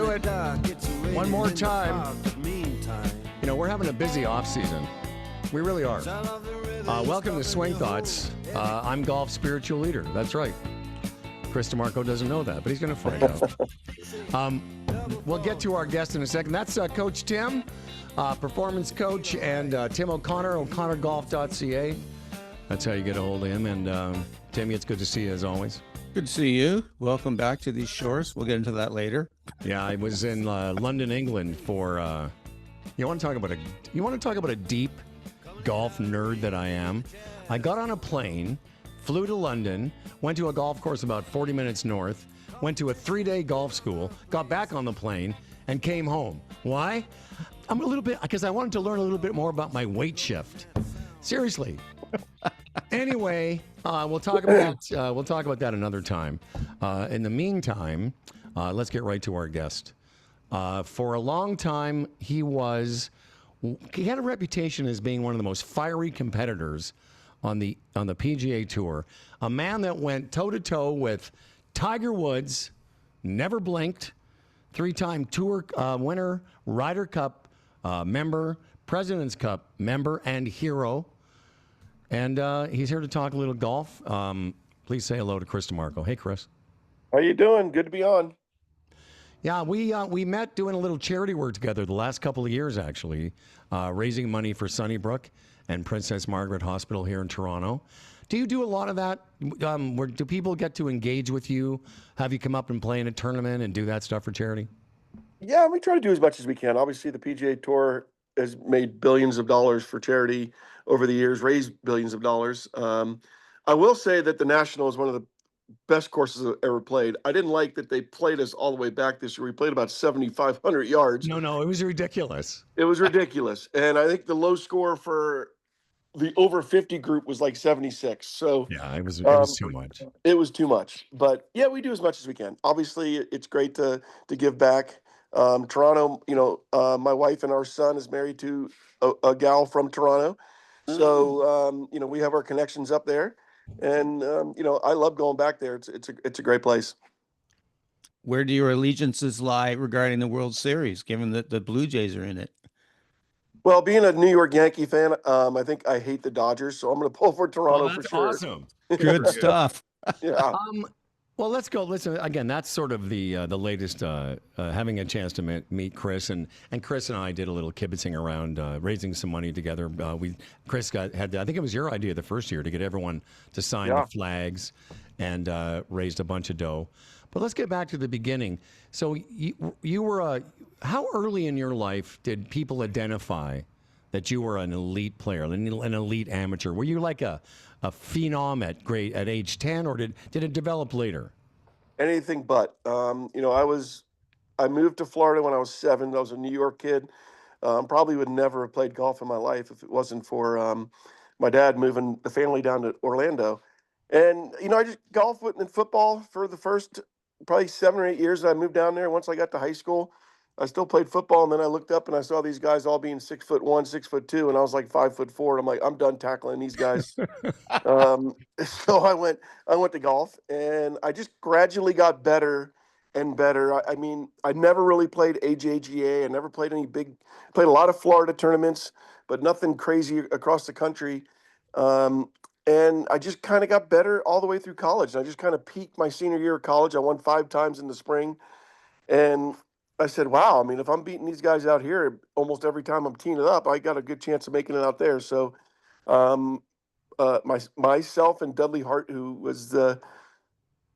do it one more time. You know, we're having a busy off season. We really are. Welcome to Swing Thoughts. I'm golf spiritual leader. That's right. Chris DiMarco doesn't know that, but he's going to find out. We'll get to our guest in a second. That's Coach Tim, performance coach, and Tim O'Connor, o'connorgolf.ca. That's how you get a hold of him. And Timmy, it's good to see you as always. Good to see you. Welcome back to these shores. We'll get into that later. Yeah, I was in London, England for. You want to talk about a deep golf nerd that I am? I got on a plane, flew to London, went to a golf course about 40 minutes north, went to a 3-day golf school, got back on the plane, and came home. Why? I'm a little bit because I wanted to learn a little bit more about my weight shift. Seriously. Anyway, we'll talk about that another time. In the meantime, let's get right to our guest. For a long time, he had a reputation as being one of the most fiery competitors on the PGA Tour. A man that went toe to toe with Tiger Woods, never blinked, 3-time Tour winner, Ryder Cup member, President's Cup member, and hero. And he's here to talk a little golf. Please say hello to Chris DiMarco. Hey, Chris. How you doing? Good to be on. Yeah, we met doing a little charity work together the last couple of years, actually, raising money for Sunnybrook and Princess Margaret Hospital here in Toronto. Do you do a lot of that? Do people get to engage with you? Have you come up and play in a tournament and do that stuff for charity? Yeah, we try to do as much as we can. Obviously, the PGA Tour has made billions of dollars for charity over the years, raised billions of dollars. I will say that the National is one of the best courses I've ever played. I didn't like that they played us all the way back this year. We played about 7,500 yards. No, it was ridiculous. It was ridiculous. And I think the low score for the over 50 group was like 76. So yeah, it was too much. It was too much. But yeah, we do as much as we can. Obviously, it's great to give back. Toronto, my wife and our son is married to a gal from Toronto. So, we have our connections up there. And, I love going back there. It's a great place. Where do your allegiances lie regarding the World Series, given that the Blue Jays are in it? Well, being a New York Yankee fan, I think I hate the Dodgers, so I'm going to pull for Toronto for sure. Awesome. Good stuff. Yeah. Well, let's go. Listen, again, that's sort of the latest, having a chance to meet Chris. And Chris and I did a little kibitzing around, raising some money together. Chris had I think it was your idea the first year to get everyone to sign the flags and raised a bunch of dough. But let's get back to the beginning. So you were how early in your life did people identify that you were an elite player, an elite amateur? Were you like a phenom at age 10, or did it develop later? Anything but. I moved to Florida when I was 7. I was a New York kid. Probably would never have played golf in my life if it wasn't for my dad moving the family down to Orlando. And, I just golfed and football for the first probably 7 or 8 years that I moved down there. Once I got to high school, I still played football, and then I looked up and I saw these guys all being 6'1", 6'2", and I was like 5'4", and I'm like, I'm done tackling these guys. So I went to golf, and I just gradually got better and better. I mean, I never really played AJGA. I never played played a lot of Florida tournaments, but nothing crazy across the country. And I just kind of got better all the way through college. And I just kind of peaked my senior year of college. I won 5 times in the spring, and I said, wow, I mean, if I'm beating these guys out here almost every time I'm teeing it up, I got a good chance of making it out there. So myself and Dudley Hart, who was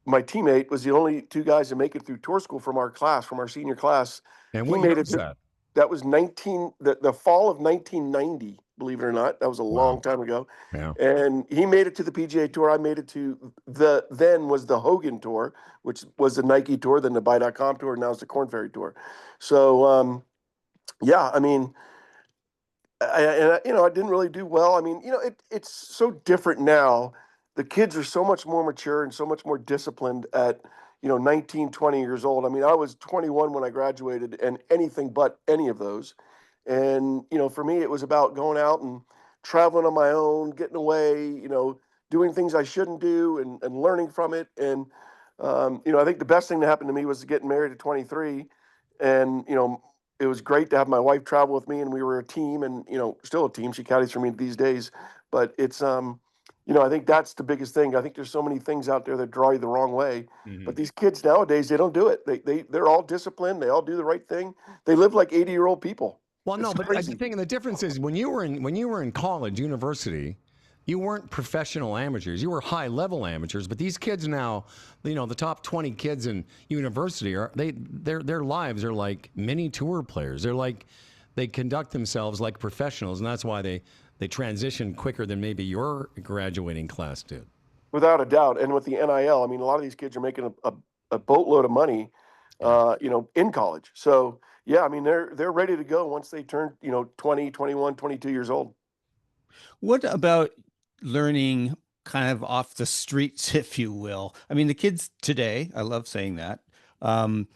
my teammate, was the only 2 guys to make it through tour school from our senior class. And what year was that? That was the fall of 1990, believe it or not. That was a long time ago. Yeah. And he made it to the PGA Tour. I made it to then was the Hogan Tour, which was the Nike Tour, then the Buy.com Tour, and now it's the Korn Ferry Tour. So, I mean, I didn't really do well. I mean, it's so different now. The kids are so much more mature and so much more disciplined at 19, 20 years old. I mean, I was 21 when I graduated, and anything but any of those. And, for me, it was about going out and traveling on my own, getting away, doing things I shouldn't do and learning from it. And, I think the best thing that happened to me was getting married at 23 And, it was great to have my wife travel with me, and we were a team, and, still a team. She caddies for me these days. But it's, I think that's the biggest thing. I think there's so many things out there that draw you the wrong way. But these kids nowadays, they don't do it. They're all disciplined. They all do the right thing. They live like 80-year-old people. Well, It's no, but crazy. the thing, and the difference is when you were in college, university, you weren't professional amateurs. You were high level amateurs. But these kids now, the top 20 kids in university their lives are like mini tour players. They conduct themselves like professionals, and that's why they transition quicker than maybe your graduating class did. Without a doubt. And with the NIL, I mean, a lot of these kids are making a boatload of money, Yeah. in college. So yeah, I mean, they're ready to go once they turn, 20, 21, 22 years old. What about learning kind of off the streets, if you will? I mean, the kids today, I love saying that, some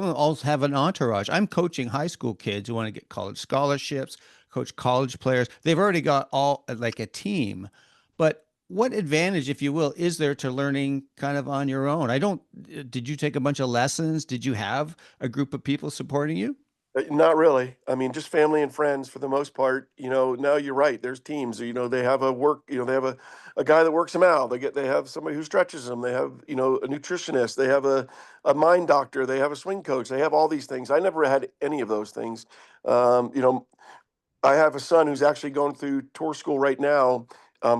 of them also have an entourage. I'm coaching high school kids who want to get college scholarships, coach college players. They've already got all like a team. But what advantage, if you will, is there to learning kind of on your own? Did you take a bunch of lessons? Did you have a group of people supporting you? Not really. I mean, just family and friends for the most part. Now you're right. There's teams. They have they have a guy that works them out. They have somebody who stretches them. They have a nutritionist. They have a mind doctor. They have a swing coach. They have all these things. I never had any of those things. Um, you know, I have a son who's actually going through tour school right now.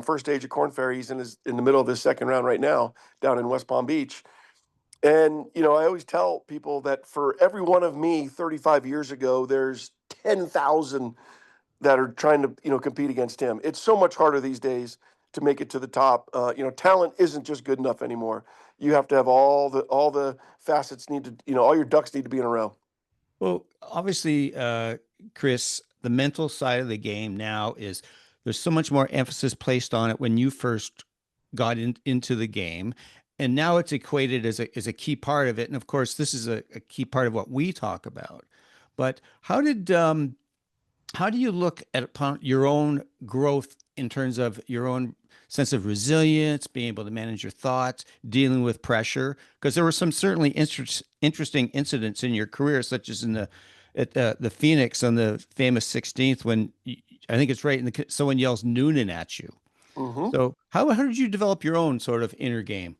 First stage of Corn Ferry. He's in the middle of his second round right now down in West Palm Beach. And, I always tell people that for every one of me 35 years ago, there's 10,000 that are trying to, compete against him. It's so much harder these days to make it to the top. Talent isn't just good enough anymore. You have to have all the facets need to, all your ducks need to be in a row. Well, obviously, Chris, the mental side of the game now is there's so much more emphasis placed on it when you first got into the game. And now it's equated as a key part of it. And of course, this is a key part of what we talk about. But how do you look at upon your own growth in terms of your own sense of resilience, being able to manage your thoughts, dealing with pressure? Because there were some certainly interesting incidents in your career, such as at the Phoenix on the famous 16th when I think it's right, and someone yells Noonan at you. Hmm. So how did you develop your own sort of inner game?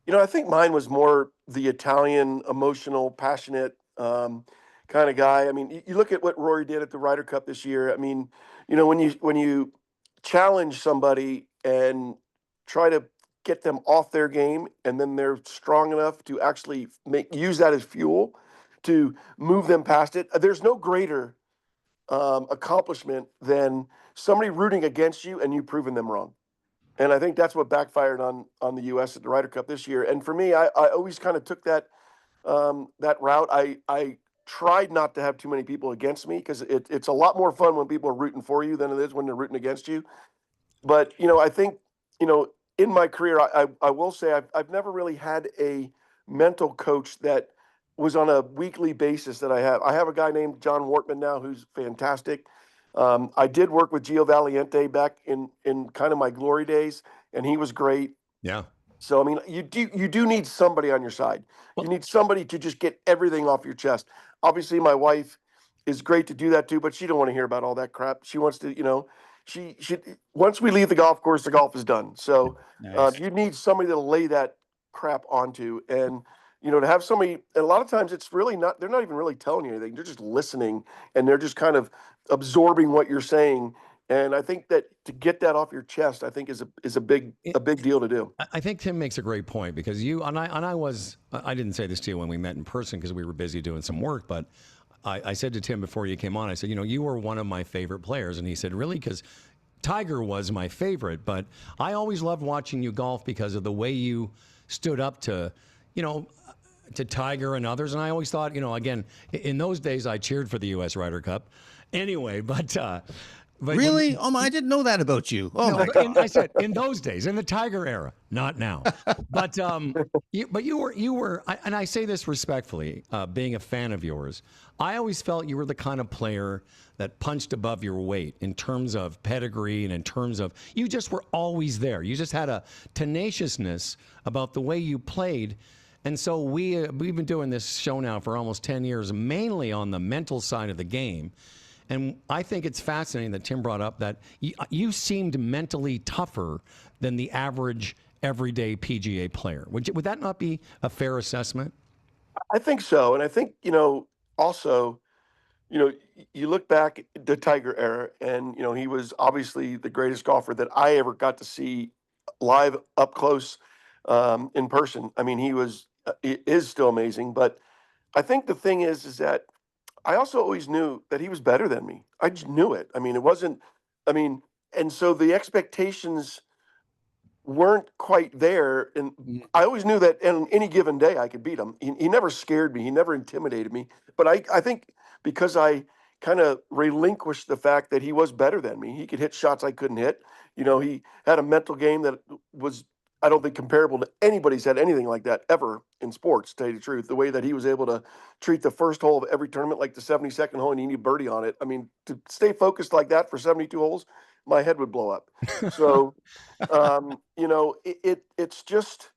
I think mine was more the Italian, emotional, passionate kind of guy. I mean, you look at what Rory did at the Ryder Cup this year. I mean, when you challenge somebody and try to get them off their game, and then they're strong enough to actually use that as fuel to move them past it. There's no greater accomplishment than somebody rooting against you and you proving them wrong. And I think that's what backfired on the U.S. at the Ryder Cup this year. And for me, I always kind of took that route. I tried not to have too many people against me because it's a lot more fun when people are rooting for you than it is when they're rooting against you. But I think in my career, I will say I've never really had a mental coach that was on a weekly basis that I have. I have a guy named John Wortman now who's fantastic. I did work with Gio Valiente back in kind of my glory days, and he was great. Yeah. So I mean, you do need somebody on your side. You Well, need somebody to just get everything off your chest. Obviously, my wife is great to do that too, but she don't want to hear about all that crap. She wants to, she once we leave the golf course, the golf is done. So Nice. you need somebody to lay that crap onto, and to have somebody. And a lot of times, it's really not. They're not even really telling you anything. They're just listening, and they're just kind of absorbing what you're saying. And I think that to get that off your chest, I think is a big deal to do. I think Tim makes a great point because I didn't say this to you when we met in person because we were busy doing some work, but I said to Tim before you came on, I said, you were one of my favorite players. And he said, really? Because Tiger was my favorite, but I always loved watching you golf because of the way you stood up to Tiger and others. And I always thought, again, in those days, I cheered for the U.S. Ryder Cup. Anyway, but Really? Oh, I didn't know that about you. Oh no, my God. I said in those days, in the Tiger era, not now. But you were, and I say this respectfully, being a fan of yours, I always felt you were the kind of player that punched above your weight in terms of pedigree and in terms of you just were always there. You just had a tenaciousness about the way you played. And so we've been doing this show now for almost 10 years, mainly on the mental side of the game. And I think it's fascinating that Tim brought up that you seemed mentally tougher than the average everyday PGA player. Would that not be a fair assessment? I think so. And I think, also, you look back at the Tiger era, and, he was obviously the greatest golfer that I ever got to see live up close, in person. I mean, he is still amazing. But I think the thing is that I also always knew that he was better than me. I just knew it. I mean, it wasn't, I mean, and so the expectations weren't quite there. And I always knew that on any given day I could beat him. He never scared me. He never intimidated me. But I think because I kind of relinquished the fact that he was better than me, he could hit shots I couldn't hit. He had a mental game that was, I don't think, comparable to anybody's had anything like that ever in sports, to tell you the truth. The way that he was able to treat the first hole of every tournament like the 72nd hole and you need birdie on it. I mean, to stay focused like that for 72 holes, my head would blow up. So, it's just,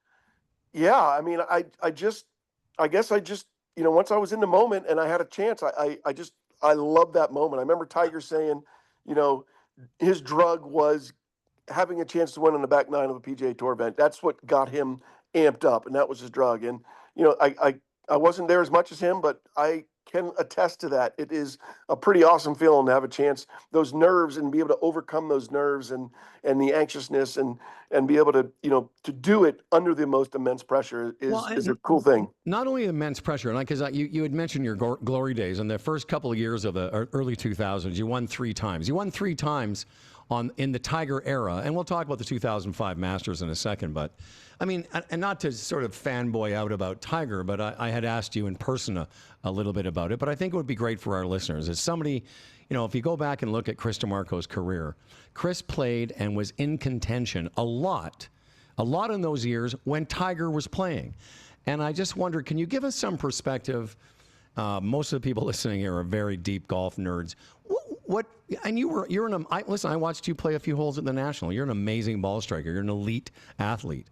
yeah. I mean, I guess I just, once I was in the moment and I had a chance, I love that moment. I remember Tiger saying, you know, his drug was having a chance to win on the back nine of a PGA Tour event. That's what got him amped up, and that was his drug. And I wasn't there as much as him, but I can attest to that. It is a pretty awesome feeling to have a chance, those nerves, and be able to overcome those nerves and the anxiousness, and be able to to do it under the most immense pressure is a cool thing. Not only immense pressure, and because you had mentioned your glory days in the first couple of years of the early 2000s, you won 3 times. You won 3 times in the Tiger era, and we'll talk about the 2005 Masters in a second. But I mean, and not to sort of fanboy out about Tiger, but I had asked you in person a little bit about it. But I think it would be great for our listeners as somebody, if you go back and look at Chris DiMarco's career, Chris played and was in contention a lot in those years when Tiger was playing. And I just wondered, can you give us some perspective? Most of the people listening here are very deep golf nerds. And listen, I watched you play a few holes at the National. You're an amazing ball striker. You're an elite athlete.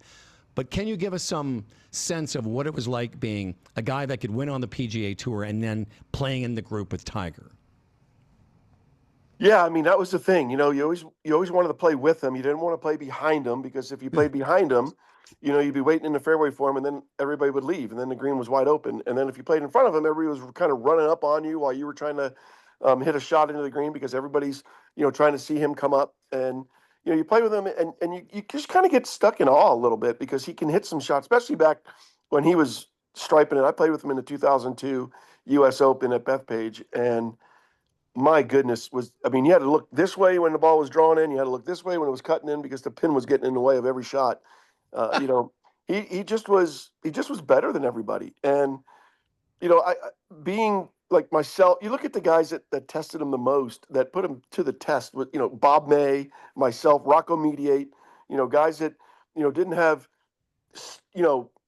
But can you give us some sense of what it was like being a guy that could win on the PGA Tour and then playing in the group with Tiger? Yeah, I mean, that was the thing. You always wanted to play with him. You didn't want to play behind him, because if you played behind him, you'd be waiting in the fairway for him, and then everybody would leave, and then the green was wide open. And then if you played in front of him, everybody was kind of running up on you while you were trying to hit a shot into the green, because everybody's trying to see him come up. And you play with him, and you just kind of get stuck in awe a little bit, because he can hit some shots, especially back when he was striping it. I played with him in the 2002 U.S. Open at Bethpage, and my goodness, you had to look this way when the ball was drawn in. You had to look this way when it was cutting in, because the pin was getting in the way of every shot. He just was better than everybody. And I being like myself, you look at the guys that tested him the most, that put him to the test, with Bob May, myself, Rocco Mediate, guys that didn't have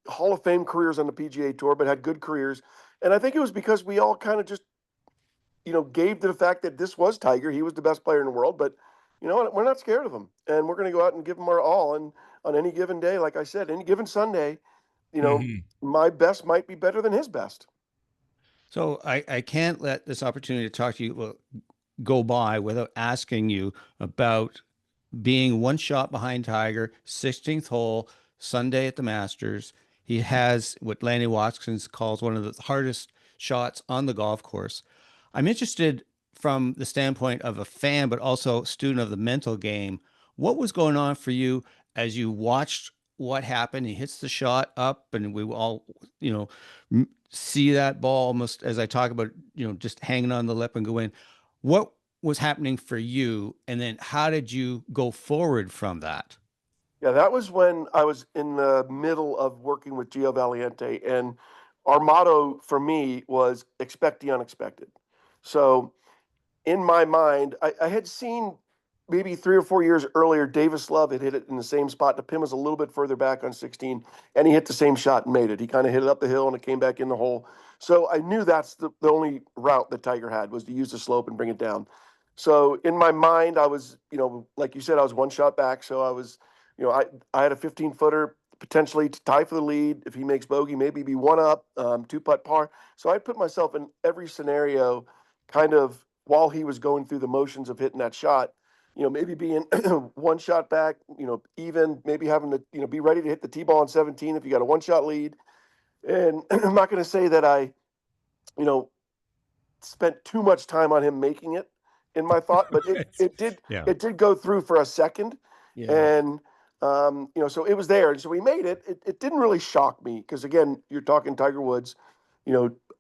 Hall of Fame careers on the PGA Tour, but had good careers. And I think it was because we all kind of just gave to the fact that this was Tiger. He was the best player in the world, but we're not scared of him, and we're going to go out and give him our all. And on any given day, like I said, any given Sunday, my best might be better than his best. So I can't let this opportunity to talk to you go by without asking you about being one shot behind Tiger, 16th hole, Sunday at the Masters. He has what Lanny Watkins calls one of the hardest shots on the golf course. I'm interested from the standpoint of a fan, but also student of the mental game. What was going on for you as you watched what happened? He hits the shot up, and we all, see that ball almost, as I talk about, just hanging on the lip and go in. What was happening for you? And then how did you go forward from that? Yeah, that was when I was in the middle of working with Gio Valiente, and our motto for me was expect the unexpected. So in my mind, I had seen maybe 3 or 4 years earlier, Davis Love had hit it in the same spot. The pin was a little bit further back on 16, and he hit the same shot and made it. He kind of hit it up the hill, and it came back in the hole. So I knew that's the only route that Tiger had, was to use the slope and bring it down. So in my mind, I was, like you said, I was one shot back. So I was, I had a 15-footer, potentially to tie for the lead. If he makes bogey, maybe be one up, 2-putt par. So I put myself in every scenario kind of while he was going through the motions of hitting that shot, maybe being one shot back, even maybe having to, be ready to hit the T-ball on 17 if you got a one-shot lead. And I'm not going to say that I, you know, spent too much time on him making it in my thought, but Yeah. it did go through for a second. Yeah. And so it was there. And so we made it. It didn't really shock me because again, you're talking Tiger Woods,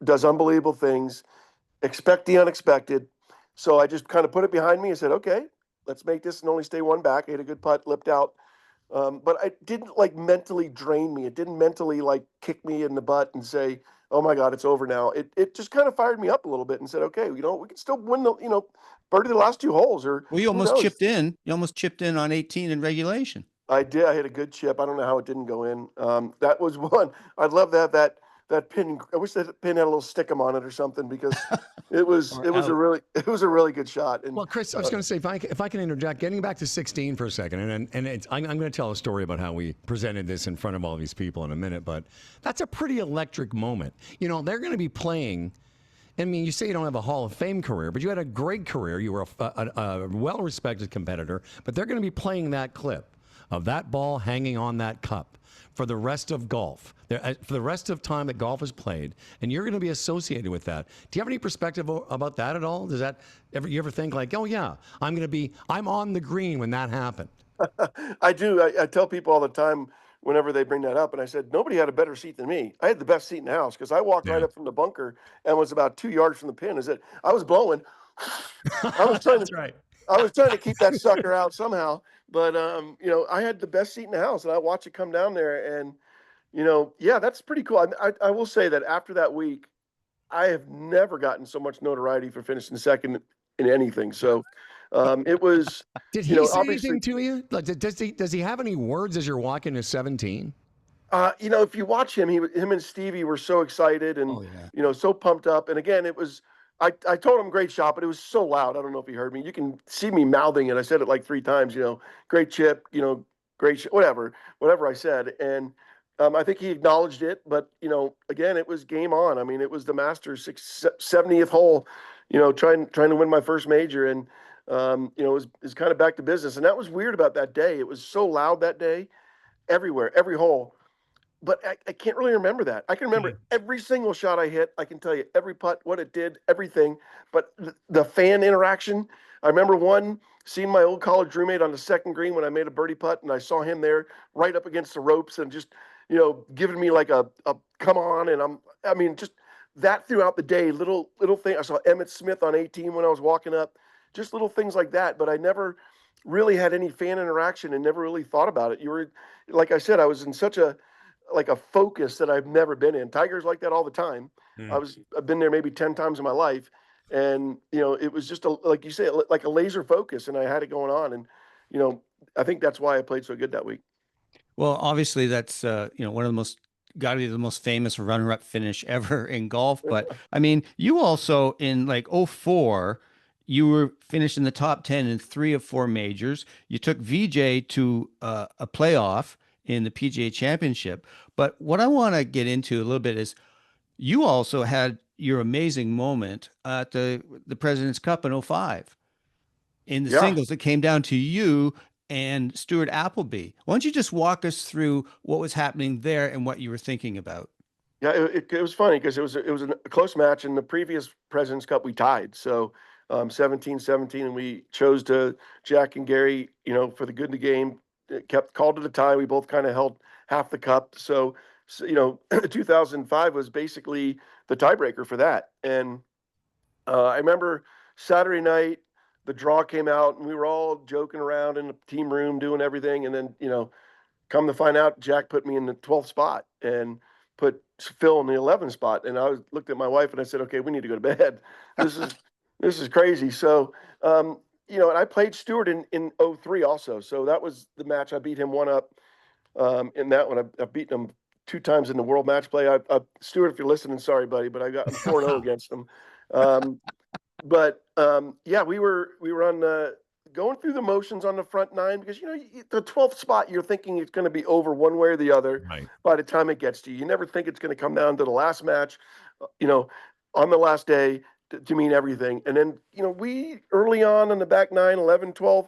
does unbelievable things, expect the unexpected. So I just kind of put it behind me and said, okay, let's make this and only stay one back. I hit a good putt, lipped out. But it didn't like mentally drain me. It didn't mentally like kick me in the butt and say, "Oh my God, it's over now." It just kind of fired me up a little bit and said, "Okay, we can still win the birdie the last two holes or Well, you who almost knows?" chipped in. You almost chipped in on 18 in regulation. I did. I hit a good chip. I don't know how it didn't go in. That was one. I'd love to have that pin. I wish that pin had a little stickum on it or something because it was Or a out. really good shot. And Well, Chris, I was going to say, if I can interject, getting back to 16 for a second, I'm going to tell a story about how we presented this in front of all these people in a minute, but that's a pretty electric moment. They're going to be playing. I mean, you say you don't have a Hall of Fame career, but you had a great career. You were a well-respected competitor, but they're going to be playing that clip of that ball hanging on that cup for the rest of golf, for the rest of time that golf is played, and you're going to be associated with that. Do you have any perspective about that at all? Does that you ever think like, oh yeah, I'm on the green when that happened? I do. I tell people all the time whenever they bring that up, and I said nobody had a better seat than me. I had the best seat in the house because I walked right Yeah. up from the bunker and was about 2 yards from the pin. Is it? I was blowing. I was trying That's to. right. I was trying to keep that sucker out somehow, but I had the best seat in the house, and I watched it come down there, and yeah, that's pretty cool. I will say that after that week, I have never gotten so much notoriety for finishing second in anything. So it was, Did he say obviously, anything to you? Like, does he have any words as you're walking to 17? if you watch him, him and Stevie were so excited and Oh yeah. so pumped up. And again, it was I told him great shot, but it was so loud. I don't know if he heard me. You can see me mouthing it. I said it like 3 times. Great chip. Great whatever I said. And I think he acknowledged it. But again, it was game on. I mean, it was the Masters 70th hole. Trying to win my first major, and it was kind of back to business. And that was weird about that day. It was so loud that day, everywhere, every hole. But I can't really remember that. I can remember every single shot I hit. I can tell you every putt, what it did, everything. But the fan interaction, I remember seeing my old college roommate on the second green when I made a birdie putt, and I saw him there right up against the ropes and just, giving me like a come on. And I mean, just that throughout the day, little thing. I saw Emmett Smith on 18 when I was walking up, just little things like that. But I never really had any fan interaction and never really thought about it. Like I said, I was in such a focus that I've never been in. Tiger's like that all the time. I've been there maybe 10 times in my life. And, it was just like you say, like a laser focus, and I had it going on. And, I think that's why I played so good that week. Well, obviously that's one of the got to be the most famous runner-up finish ever in golf. But I mean, you also in like '04, you were finished in the top 10 in 3 of 4 majors. You took VJ to a playoff in the PGA Championship. But what I want to get into a little bit is you also had your amazing moment at the President's Cup in '05 in the Yeah. singles. It came down to you and Stuart Appleby. Why don't you just walk us through what was happening there and what you were thinking about? Yeah, it was funny because it was a close match. In the previous President's Cup, we tied. So 17-17, and we chose to Jack and Gary, for the good of the game, kept called to the tie. We both kind of held half the cup. So 2005 was basically the tiebreaker for that. And I remember Saturday night, the draw came out, and we were all joking around in the team room doing everything. And then, come to find out, Jack put me in the 12th spot and put Phil in the 11th spot. And looked at my wife and I said, "Okay, we need to go to bed. This is crazy." So, and I played Stewart in '03 also. So that was the match. I beat him one up in that one. I've beaten him 2 times in the world match play. Stewart, if you're listening, sorry, buddy, but I got 4-0 against him. Yeah, we were on going through the motions on the front nine, because, the 12th spot, you're thinking it's going to be over one way or the other Right. by the time it gets to you. You never think it's going to come down to the last match, on the last day to mean everything. And then, we early on the back nine, 11, 12,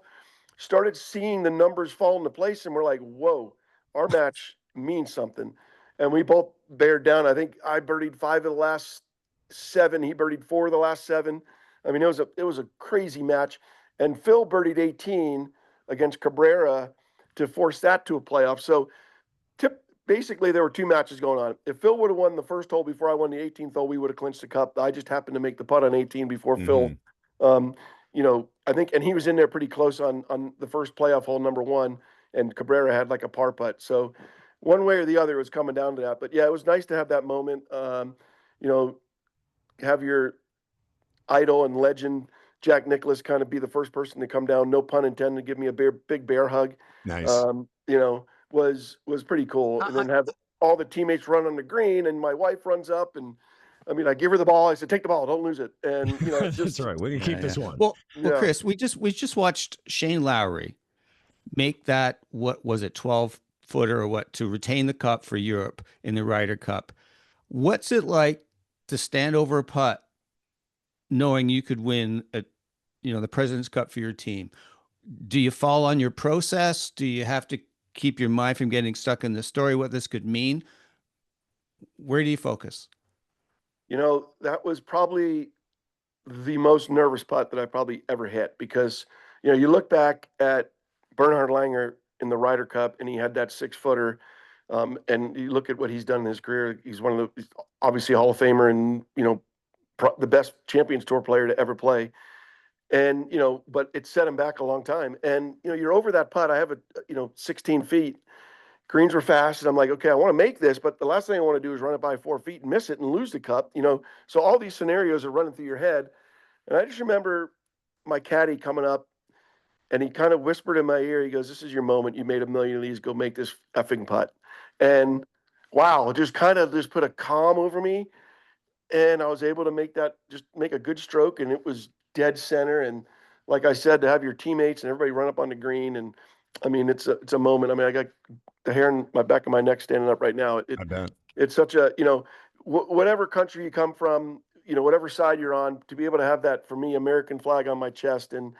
started seeing the numbers fall into place, and we're like, whoa, our match means something. And we both bared down. I think I birdied 5 of the last 7. He birdied 4 of the last 7. I mean, it was a crazy match. And Phil birdied 18 against Cabrera to force that to a playoff. So basically there were 2 matches going on. If Phil would have won the first hole before I won the 18th hole, we would have clinched the cup. I just happened to make the putt on 18 before Phil. I think, and he was in there pretty close on the first playoff hole, number 1, and Cabrera had like a par putt. So one way or the other, it was coming down to that. But yeah, it was nice to have that moment. Have your idol and legend Jack Nicklaus kind of be the first person to come down, no pun intended, give me a big bear hug. Nice. Was pretty cool. And then have all the teammates run on the green, and my wife runs up, and I give her the ball. I said, "Take the ball, don't lose it." And That's just, right. We can keep this one. Well, Chris, we just watched Shane Lowry make that, what was it, 12-footer or what, to retain the cup for Europe in the Ryder Cup. What's it like to stand over a putt knowing you could win the President's Cup for your team? Do you fall on your process? Do you have to keep your mind from getting stuck in the story, what this could mean? Where do you focus? That was probably the most nervous putt that I probably ever hit, because, you look back at Bernhard Langer in the Ryder Cup, and he had that 6-footer. And you look at what he's done in his career. He's he's obviously a Hall of Famer, and, the best Champions Tour player to ever play. And, but it set him back a long time. And, you're over that putt. I have 16 feet. Greens were fast. And I'm like, okay, I want to make this, but the last thing I want to do is run it by 4 feet and miss it and lose the cup, So all these scenarios are running through your head. And I just remember my caddy coming up, and he kind of whispered in my ear. He goes, "This is your moment. You made a million of these. Go make this effing putt." And wow, it just put a calm over me. And I was able to make a good stroke, and it was dead center. And like I said, to have your teammates and everybody run up on the green, and it's a moment. I got the hair in my back of my neck standing up right now. I bet. It's such a, whatever country you come from, whatever side you're on, to be able to have that, for me, American flag on my chest, and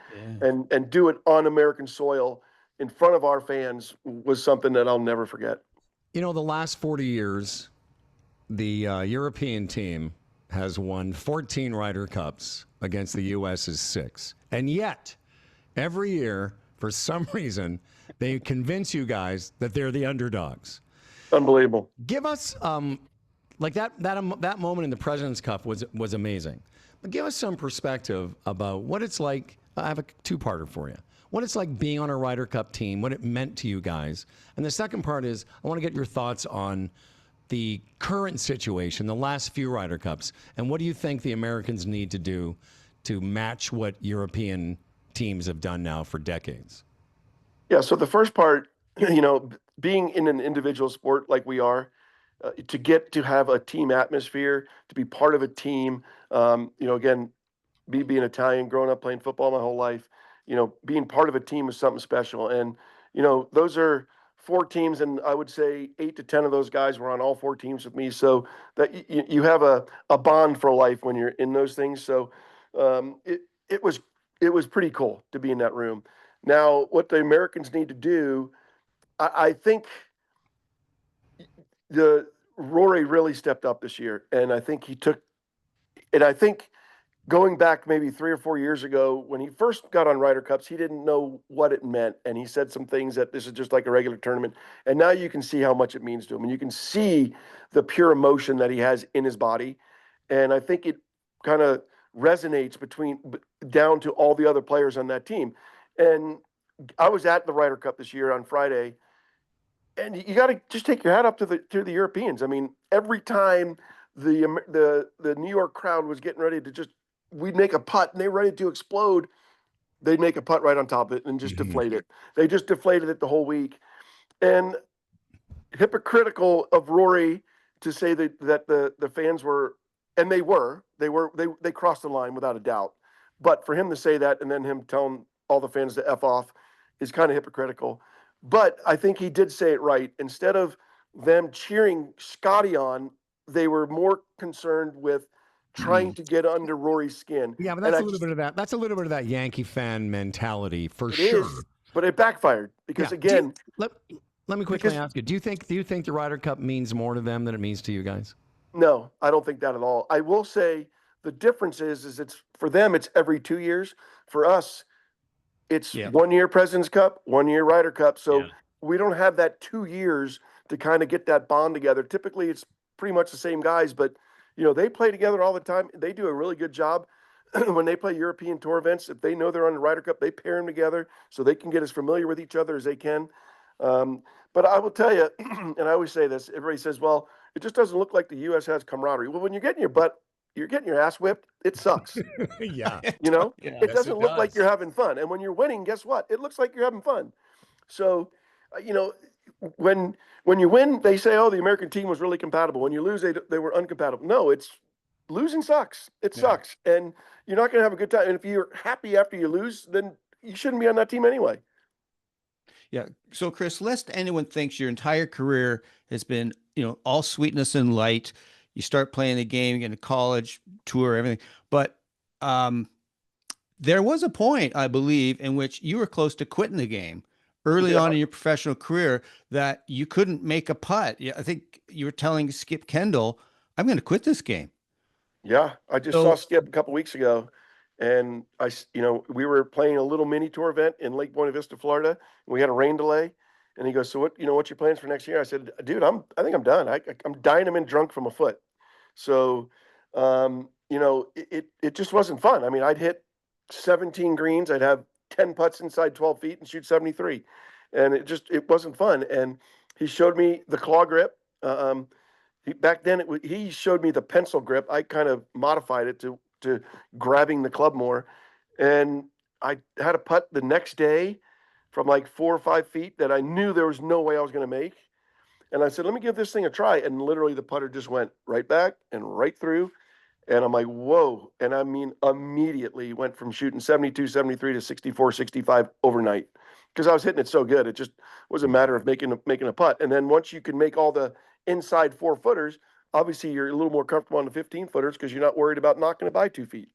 do it on American soil in front of our fans was something that I'll never forget. The last 40 years, the European team has won 14 Ryder Cups against the U.S.'s 6. And yet, every year, for some reason, they convince you guys that they're the underdogs. Unbelievable. Give us, like that moment in the President's Cup was amazing. But give us some perspective about what it's like. I have a 2-parter for you. What it's like being on a Ryder Cup team, what it meant to you guys. And the second part is, I want to get your thoughts on the current situation, the last few Ryder Cups, and what do you think the Americans need to do to match what European teams have done now for decades? Yeah, so the first part, being in an individual sport like we are, to get to have a team atmosphere, to be part of a team, again, me being Italian, growing up playing football my whole life, being part of a team is something special. And, those are 4 teams, and I would say 8 to 10 of those guys were on all 4 teams with me. So that you have a bond for life when you're in those things. So it was pretty cool to be in that room. Now, what the Americans need to do, I think Rory really stepped up this year, and I think going back maybe 3 or 4 years ago, when he first got on Ryder Cups, he didn't know what it meant. And he said some things that this is just like a regular tournament. And now you can see how much it means to him. And you can see the pure emotion that he has in his body. And I think it kind of resonates down to all the other players on that team. And I was at the Ryder Cup this year on Friday, and you got to just take your hat up to the Europeans. Every time the New York crowd was getting ready to we'd make a putt and they were ready to explode, they'd make a putt right on top of it and just deflate it. They just deflated it the whole week. And hypocritical of Rory to say that the fans were, and they crossed the line without a doubt. But for him to say that, and then him telling all the fans to F off is kind of hypocritical. But I think he did say it right. Instead of them cheering Scotty on, they were more concerned with trying to get under Rory's skin. Yeah, but And that's I a little bit of that. That's a little bit of that Yankee fan mentality for it sure. is, but it backfired because Yeah. again, Let me quickly ask you: Do you think the Ryder Cup means more to them than it means to you guys? no, I don't think that at all. I will say the difference is it's for them it's every 2 years. For us, it's 1 year President's Cup, 1 year Ryder Cup. So we don't have that 2 years to kind of get that bond together. Typically, it's pretty much the same guys, but they play together all the time. They do a really good job when they play European Tour events. If they know they're on the Ryder Cup, they pair them together so they can get as familiar with each other as they can. But I will tell you, and I always say this, everybody says, well, it just doesn't look like the U.S. has camaraderie. Well, when you're getting your ass whipped, it sucks. Yeah. It doesn't look like you're having fun. And when you're winning, guess what? It looks like you're having fun. So, when you win, they say, oh, the American team was really compatible. When you lose, they were uncompatible. No, it's losing sucks. It sucks. And you're not going to have a good time. And if you're happy after you lose, then you shouldn't be on that team anyway. Yeah. So, Chris, lest anyone thinks your entire career has been, all sweetness and light. You start playing the game, you get a college tour, everything. But there was a point, I believe, in which you were close to quitting the game early on in your professional career that you couldn't make a putt. Yeah, I think you were telling Skip Kendall, I'm going to quit this game. Yeah, I just saw Skip a couple weeks ago, and we were playing a little mini tour event in Lake Buena Vista, Florida. And we had a rain delay, and he goes, "So what's your plans for next year?" I said, "Dude, I think I'm done. I'm dying. I'm in drunk from a foot." So, it just wasn't fun. I mean, I'd hit 17 greens, I'd have 10 putts inside 12 feet, and shoot 73, and it wasn't fun. And he showed me the claw grip. Back then he showed me the pencil grip. I kind of modified it to grabbing the club more, and I had a putt the next day from like 4 or 5 feet that I knew there was no way I was going to make. And I said, let me give this thing a try. And literally the putter just went right back and right through. And I'm like, whoa. And I mean, immediately went from shooting 72, 73 to 64, 65 overnight because I was hitting it so good. It just was a matter of making a putt. And then once you can make all the inside 4-footers, obviously you're a little more comfortable on the 15-footers because you're not worried about knocking it by 2 feet.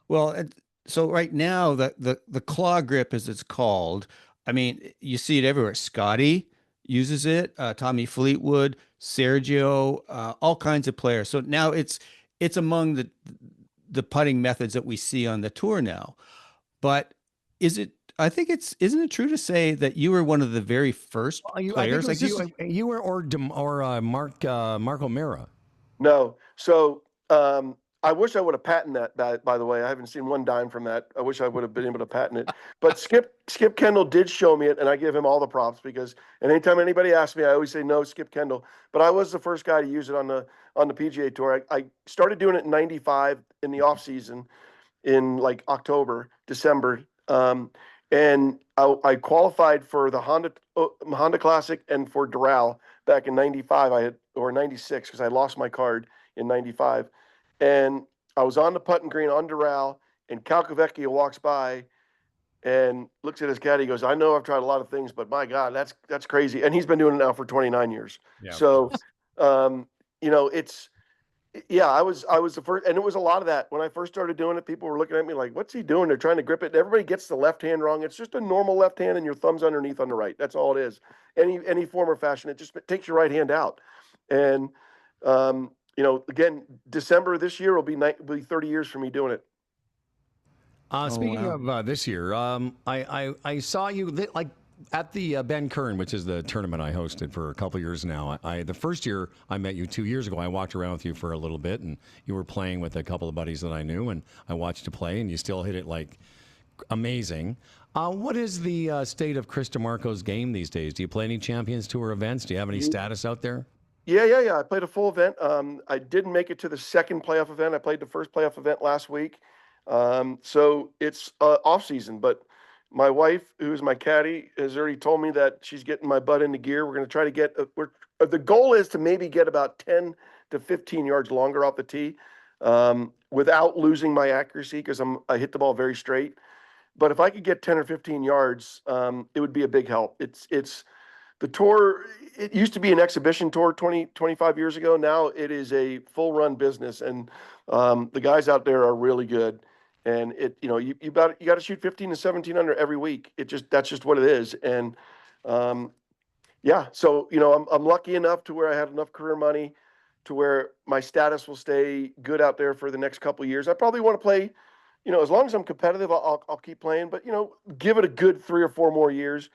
Well, so right now the claw grip, as it's called, I mean, you see it everywhere. Scotty uses it, Tommy Fleetwood, Sergio, all kinds of players. So now it's among the putting methods that we see on the tour now. But isn't it true to say that you were one of the very first players? Like you were Marco Mera. No. So I wish I would have patented that, by the way. I haven't seen one dime from that. I wish I would have been able to patent it. But Skip Kendall did show me it, and I give him all the props and anytime anybody asks me, I always say no, Skip Kendall. But I was the first guy to use it on the PGA Tour. I started doing it in '95 in the off season, in like October, December, and I qualified for the Honda Classic and for Doral back in '95. Or '96 because I lost my card in '95. And I was on the putting green on Doral, and Calcavecchia walks by and looks at his caddy. He goes, "I know I've tried a lot of things, but my God, that's crazy." And he's been doing it now for 29 years. Yeah. So, I was the first, and it was a lot of that. When I first started doing it, people were looking at me like, "What's he doing?" They're trying to grip it. Everybody gets the left hand wrong. It's just a normal left hand, and your thumb's underneath on the right. That's all it is. Any form or fashion, it just takes your right hand out. And again, December this year will be 30 years for me doing it. Speaking of this year, I saw you at the Ben Kern, which is the tournament I hosted for a couple years now. The first year I met you 2 years ago, I walked around with you for a little bit, and you were playing with a couple of buddies that I knew, and I watched you play, and you still hit it like amazing. What is the state of Chris DiMarco's game these days? Do you play any Champions Tour events? Do you have any status out there? Yeah. I played a full event. I didn't make it to the second playoff event. I played the first playoff event last week. So it's off season, but my wife, who's my caddy, has already told me that she's getting my butt into gear. We're going to try to get, the goal is to maybe get about 10 to 15 yards longer off the tee, without losing my accuracy because I hit the ball very straight. but if I could get 10 or 15 yards, it would be a big help. It's the tour. It used to be an exhibition tour 25 years ago. Now it is a full run business, and the guys out there are really good. And you got to shoot 15 to 17 under every week. That's just what it is. And yeah, so I'm lucky enough to where I have enough career money to where my status will stay good out there for the next couple of years. I probably want to play, as long as I'm competitive, I'll keep playing. But give it a good 3 or 4 more years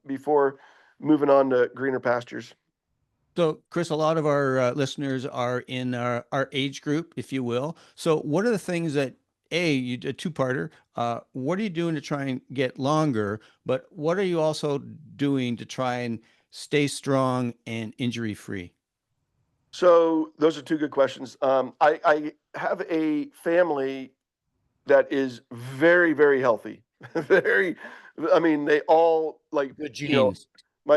before moving on to greener pastures. So, Chris, a lot of our listeners are in our age group, if you will. So, what are the things that a two-parter? What are you doing to try and get longer? But what are you also doing to try and stay strong and injury-free? So those are two good questions. I have a family that is very, very healthy. Very, I mean, they all like, Good genes.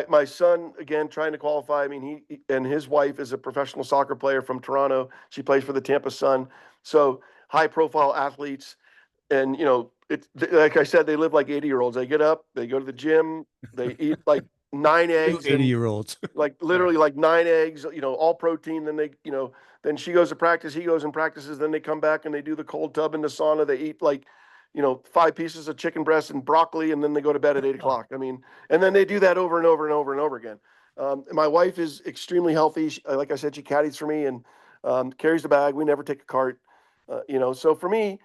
my son, again, trying to qualify. I mean, he and his wife is a professional soccer player from Toronto. She plays for the Tampa Sun. So high profile athletes. And, it's like I said, they live like 80-year-olds. They get up, they go to the gym, they eat like 9 eggs and 80-year-olds. like literally like 9 eggs, all protein. Then then she goes to practice, he goes and practices. Then they come back and they do the cold tub in the sauna. They eat like, 5 pieces of chicken breast and broccoli, and then they go to bed at 8 o'clock. I mean, and then they do that over and over and over and over again. My wife is extremely healthy. Like I said, she caddies for me and carries the bag. We never take a cart. So for me,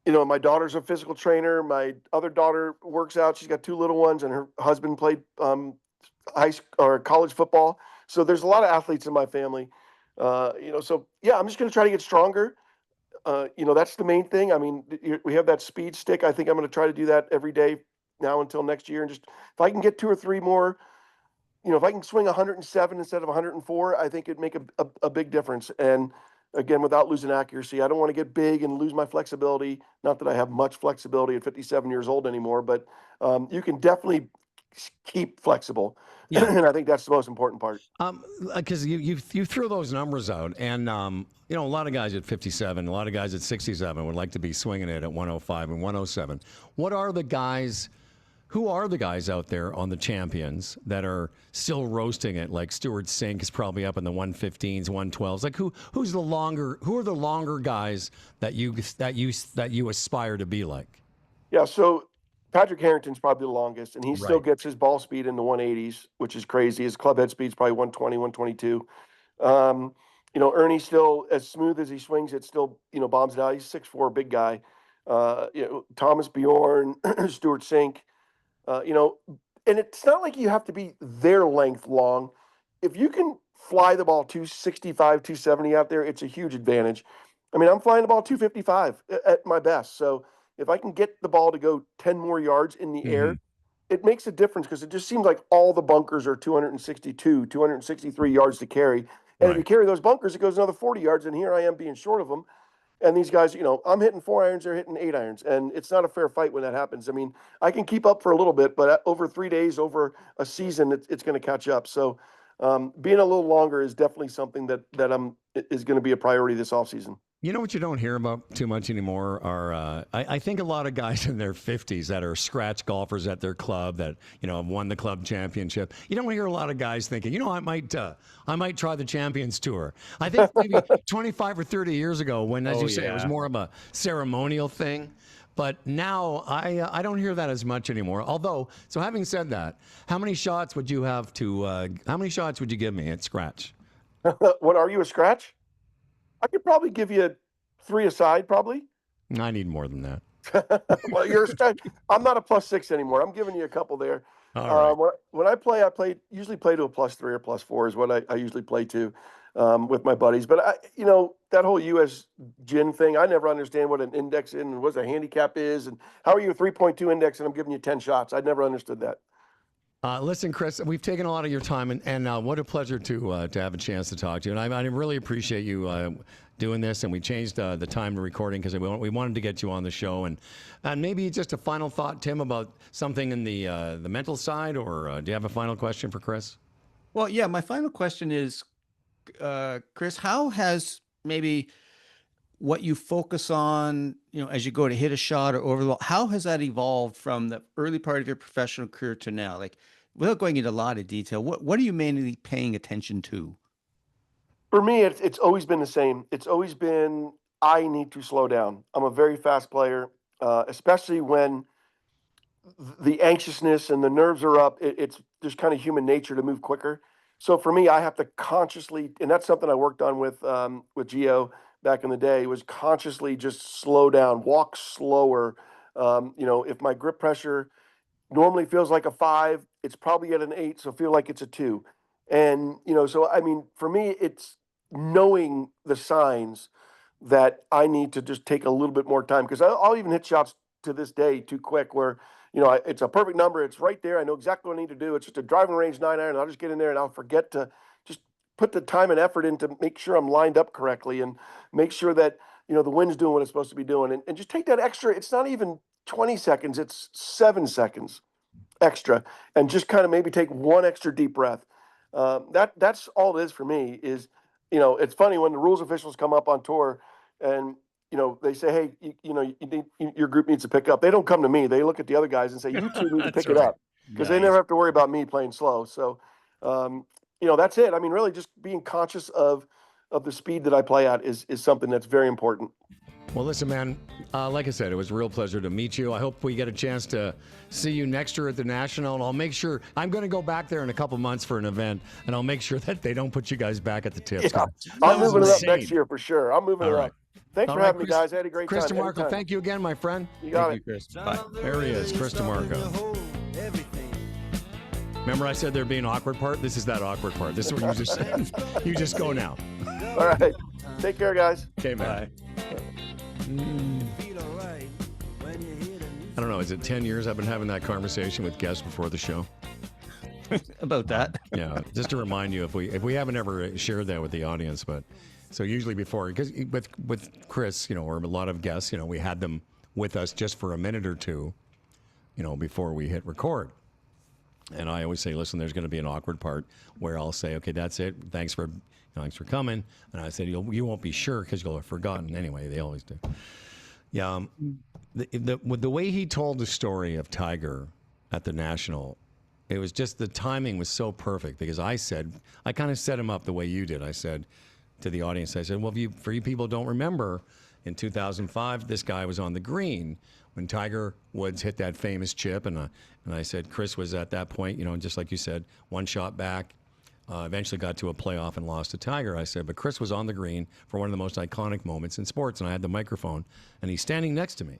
my daughter's a physical trainer. My other daughter works out. She's got 2 little ones, and her husband played high school or college football. So there's a lot of athletes in my family. So yeah, I'm just going to try to get stronger. That's the main thing. I mean, we have that speed stick. I think I'm going to try to do that every day now until next year. And just if I can get 2 or 3 more, if I can swing 107 instead of 104, I think it'd make a big difference. And again, without losing accuracy, I don't want to get big and lose my flexibility. Not that I have much flexibility at 57 years old anymore, but you can definitely keep flexible. Yeah. And I think that's the most important part. Because you threw those numbers out, and a lot of guys at 57, a lot of guys at 67 would like to be swinging it at 105 and 107. Who are the guys out there on the champions that are still roasting it? Like Stuart Sink is probably up in the 115s, 112s. Like who are the longer guys that you aspire to be like? Yeah, so Patrick Harrington's probably the longest, and he still Right. gets his ball speed in the 180s, which is crazy. His club head speed's probably 120, 122. Ernie's still as smooth as he swings it, still, bombs it out. He's 6'4", big guy. Thomas Bjorn, Stuart Sink, and it's not like you have to be their length long. If you can fly the ball 265, 270 out there, it's a huge advantage. I mean, I'm flying the ball 255 at my best. So if I can get the ball to go 10 more yards in the air, it makes a difference because it just seems like all the bunkers are 262, 263 yards to carry. And if you carry those bunkers, it goes another 40 yards. And here I am being short of them. And these guys, I'm hitting 4 irons, they're hitting 8 irons. And it's not a fair fight when that happens. I mean, I can keep up for a little bit, but over 3 days, over a season, it's going to catch up. So being a little longer is definitely something that is going to be a priority this offseason. You know what you don't hear about too much anymore are I think a lot of guys in their 50s that are scratch golfers at their club that have won the club championship. You don't hear a lot of guys thinking, I might try the Champions Tour. I think maybe 25 or 30 years ago when, as you say, it was more of a ceremonial thing. But now I don't hear that as much anymore. Although, so having said that, how many shots would you give me at scratch? What are you, a scratch? I could probably give you 3 aside, probably. I need more than that. Well, you're a scratch. I'm not a +6 anymore. I'm giving you a couple there. All right. When I usually play to a +3 or +4 is what I usually play to with my buddies. But that whole U.S. GIN thing, I never understand what an index is and what a handicap is, and how are you a 3.2 index and I'm giving you 10 shots. I never understood that. Listen, Chris, we've taken a lot of your time, and what a pleasure to have a chance to talk to you. And I really appreciate you doing this, and we changed the time to recording because we wanted to get you on the show. And maybe just a final thought, Tim, about something in the mental side, or do you have a final question for Chris? Well, yeah, my final question is, Chris, how has maybe what you focus on, as you go to hit a shot or over the ball, how has that evolved from the early part of your professional career to now? Like, without going into a lot of detail, what are you mainly paying attention to? For me, it's always been the same. It's always been I need to slow down. I'm a very fast player, especially when the anxiousness and the nerves are up. It's just kind of human nature to move quicker. So for me, I have to consciously, and that's something I worked on with Gio back in the day, was consciously just slow down, walk slower. If my grip pressure normally feels like a 5, it's probably at an 8, so feel like it's a 2. And so I mean, for me, it's knowing the signs that I need to just take a little bit more time, because I'll even hit shots to this day too quick where it's a perfect number, it's right there, I know exactly what I need to do. It's just a driving range 9 iron. I'll just get in there and I'll forget to just put the time and effort in to make sure I'm lined up correctly and make sure that the wind's doing what it's supposed to be doing, and just take that extra. It's not even 20 seconds, it's 7 seconds extra, and just kind of maybe take one extra deep breath. That's all it is for me. Is it's funny when the rules officials come up on tour, and they say, hey, your group needs to pick up. They don't come to me. They look at the other guys and say, you two need to That's pick it right. up, because they never have to worry about me playing slow. So, that's it. I mean, really, just being conscious of the speed that I play at is something that's very important. Well, listen, man, like I said, it was a real pleasure to meet you. I hope we get a chance to see you next year at the National, and I'll make sure I'm going to go back there in a couple months for an event, and I'll make sure that they don't put you guys back at the tips. Yeah, I'm moving it up next year for sure. I'm moving it up. Thanks for having me, guys. I had a great Chris time. DiMarco, thank you again, my friend. You got Thank you, Chris. Bye. There he is, Chris DiMarco. Remember I said there'd be an awkward part? This is that awkward part. This is what you just said. You just go now. All right. Take care, guys. Okay, man. I don't know. Is it 10 years I've been having that conversation with guests before the show? About that. Yeah, just to remind you, if we haven't ever shared that with the audience, but so usually before, because with Chris, or a lot of guests, we had them with us just for a minute or two, before we hit record. And I always say, listen, there's going to be an awkward part where I'll say, okay, that's it. Thanks for coming. And I said, you won't be sure because you'll have forgotten. Anyway, they always do. Yeah. The way he told the story of Tiger at the National, it was just, the timing was so perfect, because I kind of set him up the way you did. I said to the audience, I said, well, for you people don't remember, in 2005, this guy was on the green when Tiger Woods hit that famous chip. And I said, Chris was at that point, just like you said, one shot back, eventually got to a playoff and lost to Tiger. I said, but Chris was on the green for one of the most iconic moments in sports. And I had the microphone, and he's standing next to me.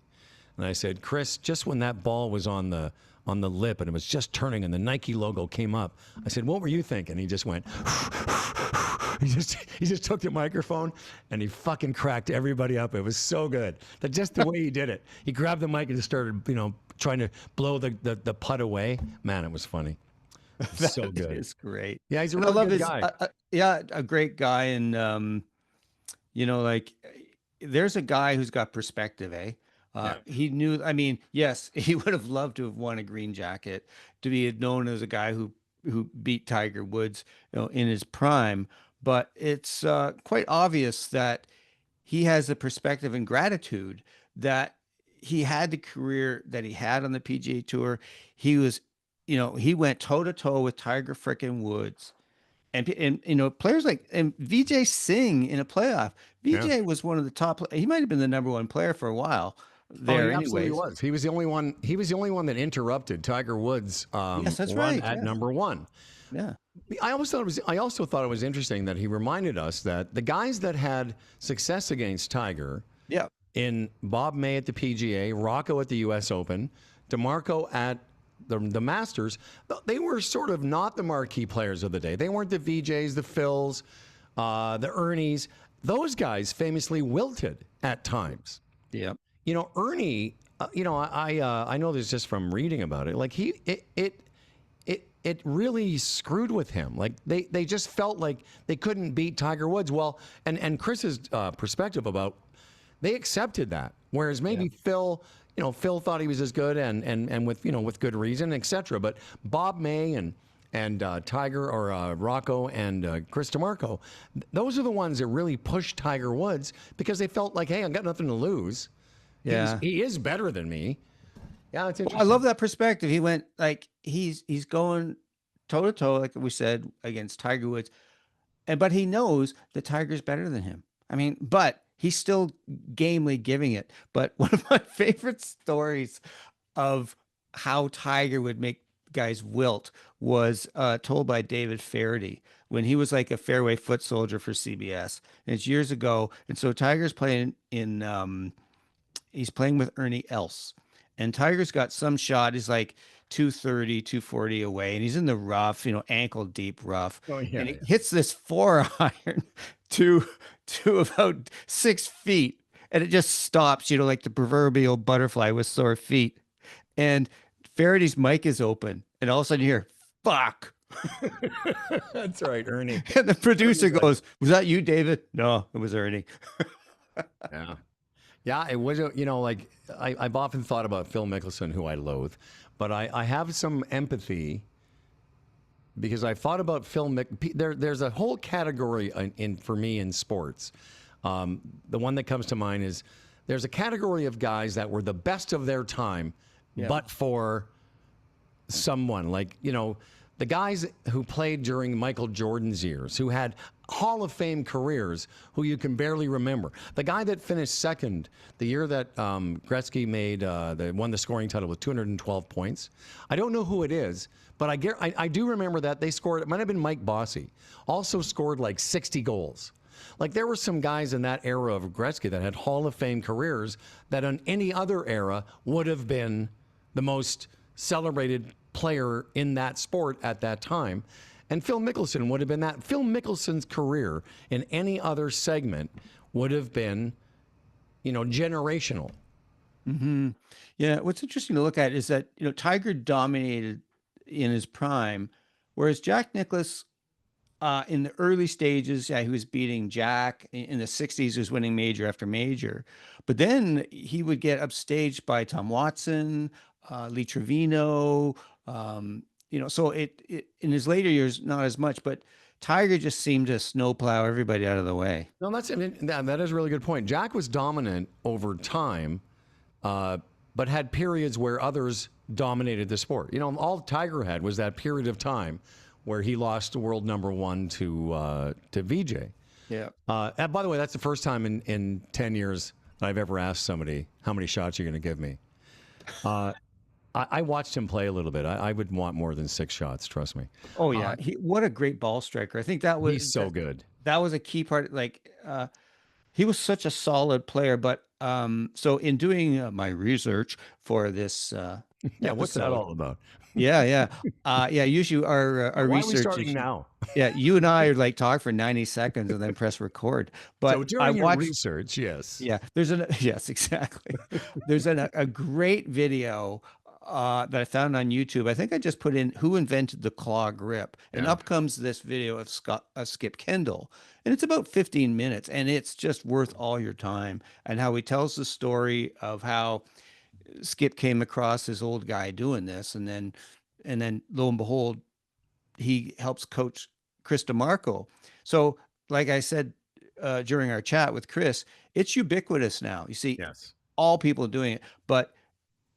And I said, Chris, just when that ball was on the lip and it was just turning and the Nike logo came up, I said, what were you thinking? He just went, he just took the microphone and he fucking cracked everybody up. It was so good. Just the way he did it. He grabbed the mic and just started, trying to blow the putt away. Man, it was funny. So good. It's great. Yeah, he's a real good guy. A great guy. And, there's a guy who's got perspective, eh? He knew, yes, he would have loved to have won a green jacket, to be known as a guy who beat Tiger Woods, in his prime. But it's quite obvious that he has the perspective and gratitude that he had the career that he had on the PGA Tour. He was, he went toe to toe with Tiger frickin' Woods. And players like Vijay Singh in a playoff. Vijay was one of the top. He might have been the number one player for a while. There, he absolutely was. He was the only one. He was the only one that interrupted Tiger Woods. Yes, that's run right. At number one. Yeah. I also thought it was interesting that he reminded us that the guys that had success against Tiger. Yeah. In Bob May at the PGA, Rocco at the U.S. Open, DiMarco at the Masters, they were sort of not the marquee players of the day. They weren't the VJs, the Phils, the Ernies. Those guys famously wilted at times. Yeah. Ernie, I know this just from reading about it. Like it really screwed with him. Like they just felt like they couldn't beat Tiger Woods. Well, and Chris's perspective about, they accepted that, whereas maybe Phil thought he was as good and with with good reason, etc. But Bob May and and Tiger or Rocco and Chris DiMarco, those are the ones that really pushed Tiger Woods because they felt like, hey, I've got nothing to lose. Yeah. He is better than me. Yeah, it's interesting. I love that perspective. He went like he's going toe to toe, like we said, against Tiger Woods, but he knows that Tiger's better than him. I mean, but he's still gamely giving it. But one of my favorite stories of how Tiger would make guys wilt was told by David Faraday when he was like a fairway foot soldier for CBS. And it's years ago. And so Tiger's playing he's playing with Ernie Els. And Tiger's got some shot. He's like 230, 240 away. And he's in the rough, ankle deep rough. Oh, yeah, and he hits this 4-iron to about 6 feet. And it just stops, like the proverbial butterfly with sore feet. And Faraday's mic is open. And all of a sudden you hear, fuck. That's right, Ernie. And the producer goes, was that you, David? No, it was Ernie. Yeah. Yeah, it was, like I've often thought about Phil Mickelson, who I loathe, but I have some empathy because I thought about Phil there's a whole category for me in sports. The one that comes to mind is there's a category of guys that were the best of their time, but for someone like, the guys who played during Michael Jordan's years, who had Hall of Fame careers, who you can barely remember. The guy that finished second the year that Gretzky won the scoring title with 212 points. I don't know who it is, but I do remember that they scored. It might have been Mike Bossy. Also scored like 60 goals. Like there were some guys in that era of Gretzky that had Hall of Fame careers that on any other era would have been the most celebrated player in that sport at that time. And Phil Mickelson would have been that. Phil Mickelson's career in any other segment would have been, generational. Mm-hmm. Yeah. What's interesting to look at is that, Tiger dominated in his prime, whereas Jack Nicklaus, in the early stages, he was beating Jack. In the 60s, he was winning major after major. But then he would get upstaged by Tom Watson, Lee Trevino, so it in his later years, not as much, but Tiger just seemed to snowplow everybody out of the way. No, that is a really good point. Jack was dominant over time, but had periods where others dominated the sport. All Tiger had was that period of time where he lost world number one to VJ. Yeah. And by the way, that's the first time in 10 years that I've ever asked somebody, how many shots you're going to give me? I watched him play a little bit. I would want more than 6 shots, trust me. Oh, yeah. What a great ball striker. I think that was... He's so good. That was a key part. He was such a solid player. But so in doing my research for this what's that all about? Yeah. Usually our Why research are we starting is, now? Yeah, you and I are talk for 90 seconds and then press record. But so during your research, yes. Yeah, yes, exactly. There's a great video that I found on YouTube. I think I just put in who invented the claw grip, and up comes this video of Skip Kendall, and it's about 15 minutes, and it's just worth all your time. And how he tells the story of how Skip came across his old guy doing this, and then lo and behold, he helps coach Chris DiMarco. So, like I said during our chat with Chris, it's ubiquitous now. You see, all people doing it, but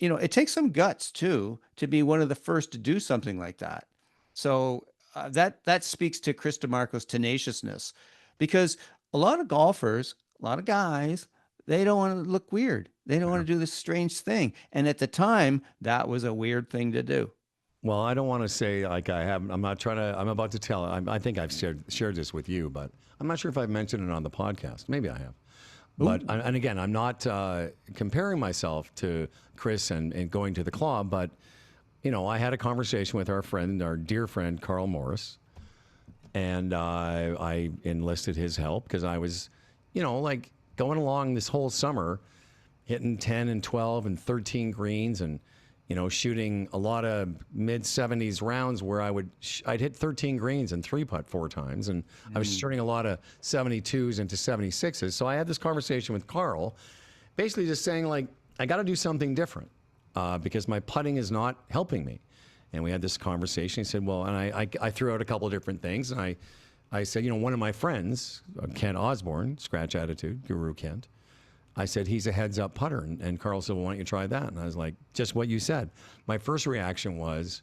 it takes some guts too to be one of the first to do something like that. So that speaks to Chris DiMarco's tenaciousness, because a lot of golfers, a lot of guys, they don't want to look weird. They don't want to do this strange thing. And at the time, that was a weird thing to do. Well, I don't want to say like I haven't. I'm not trying to. I'm about to tell. I think I've shared this with you, but I'm not sure if I've mentioned it on the podcast. Maybe I have. But and again, I'm not comparing myself to Chris and going to the club, but I had a conversation with our dear friend Carl Morris, and I enlisted his help because I was, like going along this whole summer, hitting 10 and 12 and 13 greens, and shooting a lot of mid-70s rounds where I'd hit 13 greens and 3-putt 4 times, and I was turning a lot of 72s into 76s. So I had this conversation with Carl, basically just saying, like, I got to do something different because my putting is not helping me. And we had this conversation. He said, well, and I threw out a couple of different things. And I said, you know, one of my friends, Kent Osborne, Scratch Attitude, Guru Kent, I said, he's a heads up putter. And Carl said, well, why don't you try that? And I was like, just what you said. My first reaction was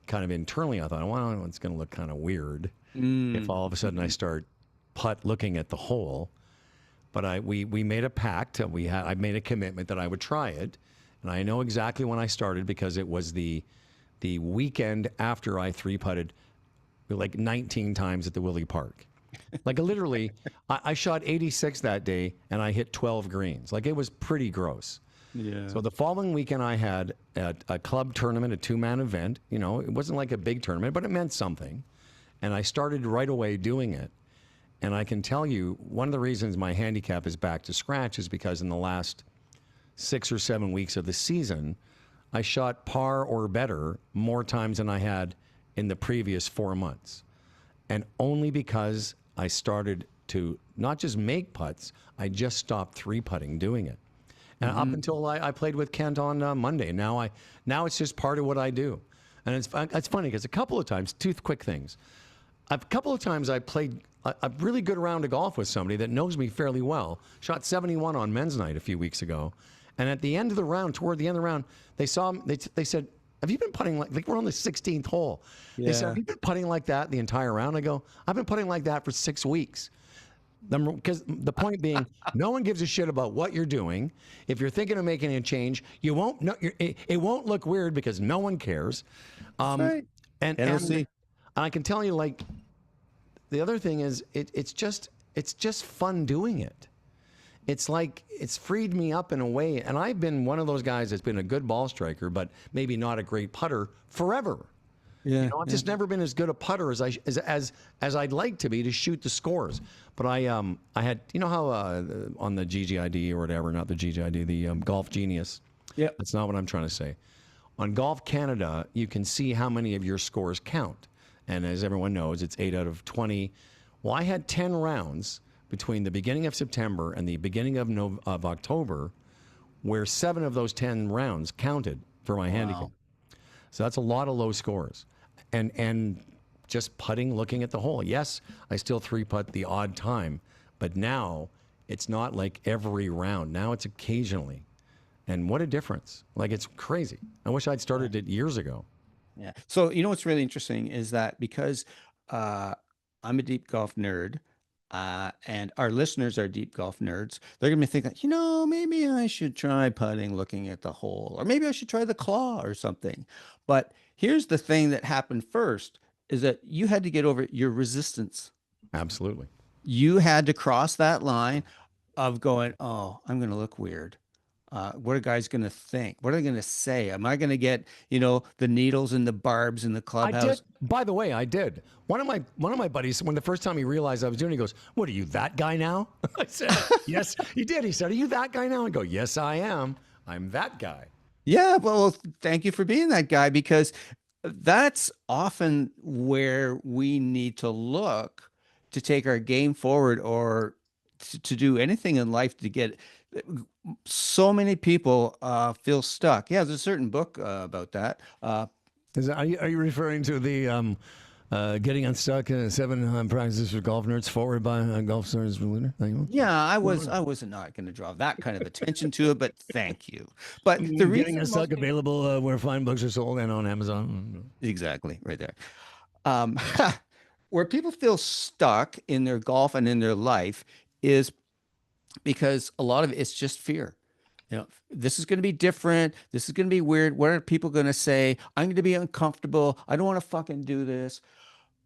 kind of internally, I thought, well, it's going to look kind of weird if all of a sudden I start putt looking at the hole. But we made a pact. I made a commitment that I would try it. And I know exactly when I started because it was the weekend after I three putted like 19 times at the Willie Park. Like literally, I shot 86 that day and I hit 12 greens. Like it was pretty gross. Yeah. So the following weekend I had a club tournament, a 2-man event. You know, it wasn't like a big tournament, but it meant something. And I started right away doing it. And I can tell you, one of the reasons my handicap is back to scratch is because in the last 6 or 7 weeks of the season, I shot par or better more times than I had in the previous 4 months. And only because I started to not just make putts, I just stopped three putting doing it. And up until I played with Kent on Monday. Now it's just part of what I do. And it's funny because a couple of times, two quick things. A couple of times I played a really good round of golf with somebody that knows me fairly well. Shot 71 on men's night a few weeks ago. And at the end of the round, toward the end of the round, they saw they said, have you been putting like we're on the 16th hole? They said, have you been putting like that the entire round? I go, I've been putting like that for 6 weeks. Because the point being, no one gives a shit about what you're doing. If you're thinking of making a change, you won't. No, it won't look weird because no one cares. Right. And I can tell you, like, the other thing is, it's just fun doing it. It's like it's freed me up in a way, and I've been one of those guys that's been a good ball striker, but maybe not a great putter forever. Yeah, you know, I've just never been as good a putter as I'd like to be to shoot the scores. But I had, you know how on the GGID or whatever, not the GGID, the Golf Genius. Yeah, That's not what I'm trying to say. On Golf Canada, you can see how many of your scores count, and as everyone knows, it's 8 out of 20. Well, I had 10 rounds between the beginning of September and the beginning of October, where 7 of those 10 rounds counted for my handicap. So that's a lot of low scores. And just putting, looking at the hole. Yes, I still three putt the odd time, but now it's not like every round. Now it's occasionally. And what a difference. Like, it's crazy. I wish I'd started it years ago. Yeah. So, you know, what's really interesting is that because I'm a deep golf nerd, and our listeners are deep golf nerds, they're going to be thinking, you know, maybe I should try putting looking at the hole, or maybe I should try the claw or something. But here's the thing that happened first is that you had to get over your resistance. Absolutely. You had to cross that line of going, oh, I'm going to look weird. What are guys going to think? What are they going to say? Am I going to get, you know, the needles and the barbs in the clubhouse? I did. By the way, I did. One of my buddies, when the first time he realized I was doing it, he goes, "What are you, that guy now?" I said, "Yes." He did. He said, "Are you that guy now?" I go, "Yes, I am. I'm that guy." Yeah, well, thank you for being that guy, because that's often where we need to look to take our game forward, or to do anything in life to get. So many people feel stuck. Yeah, there's a certain book about that. Are you referring to the Getting Unstuck 7 Practices for Golf Nerds forward by Golf Stars Leader? Yeah, I was not going to draw that kind of attention to it, but thank you. But the Getting reason Unstuck available where fine books are sold and on Amazon. Exactly, right there. Where people feel stuck in their golf and in their life is because a lot of it's just fear. You know, this is going to be different. This is going to be weird. What are people going to say? I'm going to be uncomfortable. I don't want to fucking do this.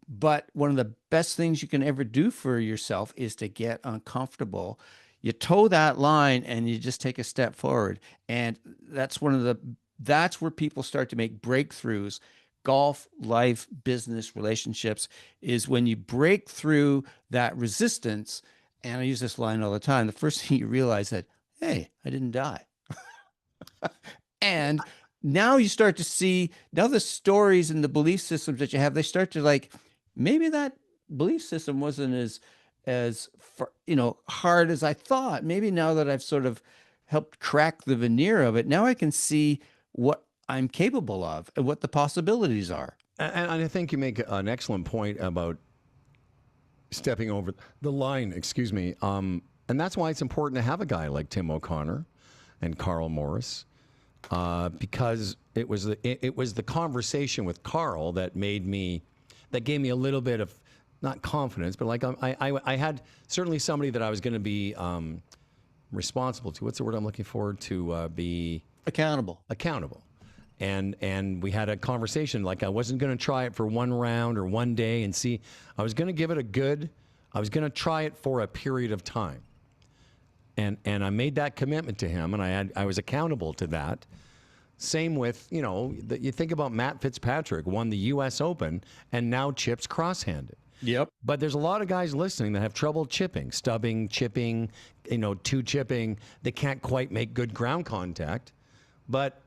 But one of the best things you can ever do for yourself is to get uncomfortable. You toe that line and you just take a step forward. And that's where people start to make breakthroughs. Golf, life, business, relationships is when you break through that resistance. And I use this line all the time. The first thing you realize that, hey, I didn't die. And now you start to see, now the stories and the belief systems that you have, they start to like, maybe that belief system wasn't as hard as I thought. Maybe now that I've sort of helped crack the veneer of it, now I can see what I'm capable of and what the possibilities are. And I think you make an excellent point about stepping over the line, excuse me. And that's why it's important to have a guy like Tim O'Connor and Carl Morris, because it was the conversation with Carl that gave me a little bit of, not confidence, but like I had certainly somebody that I was going to be responsible to. What's the word I'm looking for? To be Accountable. And we had a conversation, like I wasn't going to try it for one round or one day and see. I was going to give it I was going to try it for a period of time. And I made that commitment to him, and I was accountable to that. Same with, you think about Matt Fitzpatrick, won the U.S. Open, and now chips cross-handed. Yep. But there's a lot of guys listening that have trouble chipping, stubbing, chipping, two chipping. They can't quite make good ground contact, but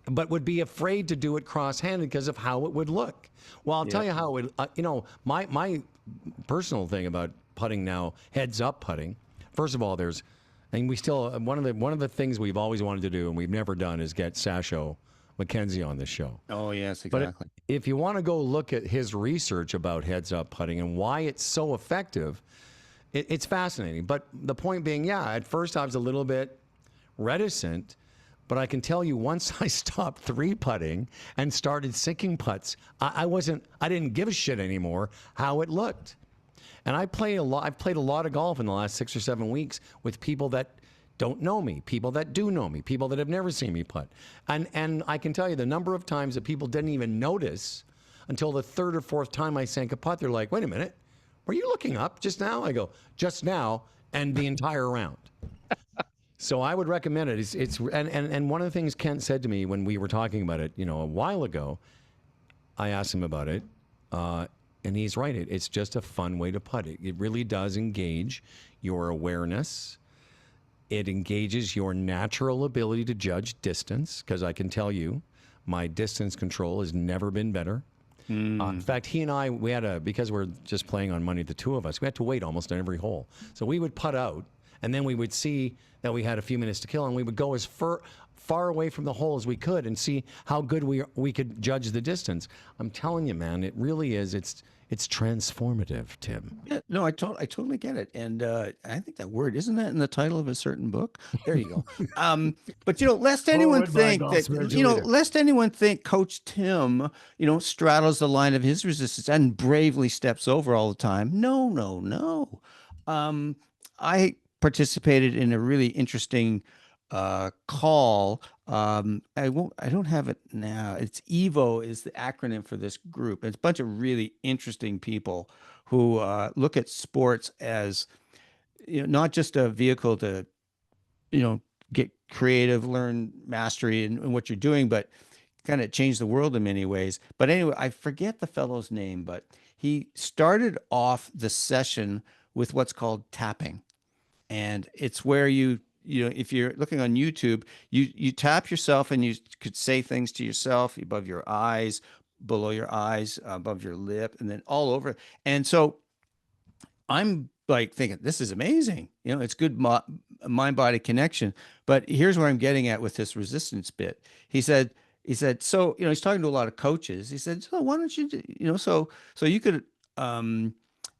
would be afraid to do it cross-handed because of how it would look. Well, I'll tell you how it would, my personal thing about putting now, heads-up putting, first of all, and we still, one of the things we've always wanted to do and we've never done is get Sasho McKenzie on this show. Oh, yes, exactly. But if you want to go look at his research about heads-up putting and why it's so effective, it's fascinating. But the point being, at first I was a little bit reticent, but I can tell you once I stopped three-putting and started sinking putts, I didn't give a shit anymore how it looked. And I've played a lot of golf in the last 6 or 7 weeks with people that don't know me, people that do know me, people that have never seen me putt. And I can tell you the number of times that people didn't even notice until the third or fourth time I sank a putt. They're like, wait a minute, were you looking up just now? I go, just now, and the entire round. So I would recommend it. And one of the things Kent said to me when we were talking about it, a while ago, I asked him about it, and he's right. It's just a fun way to putt. It really does engage your awareness. It engages your natural ability to judge distance, because I can tell you, my distance control has never been better. In fact, he and I, because we're just playing on money, the two of us, we had to wait almost on every hole. So we would putt out, and then we would see that we had a few minutes to kill, and we would go as far away from the hole as we could and see how good we could judge the distance. I'm telling you, man, it really is. It's transformative, Tim. Yeah, no, I totally get it. And I think that word, isn't that in the title of a certain book? There you go. But, lest anyone think Coach Tim, straddles the line of his resistance and bravely steps over all the time. No. I participated in a really interesting call. I don't have it now. It's EVO is the acronym for this group. It's a bunch of really interesting people who look at sports as, not just a vehicle to, get creative, learn mastery in what you're doing, but kind of change the world in many ways. But anyway, I forget the fellow's name, but he started off the session with what's called tapping. And it's where if you're looking on YouTube, you tap yourself and you could say things to yourself above your eyes, below your eyes, above your lip, and then all over. And so I'm like thinking, this is amazing. It's good mind-body connection. But here's where I'm getting at with this resistance bit. He said, so, he's talking to a lot of coaches. He said, so why don't you, so you could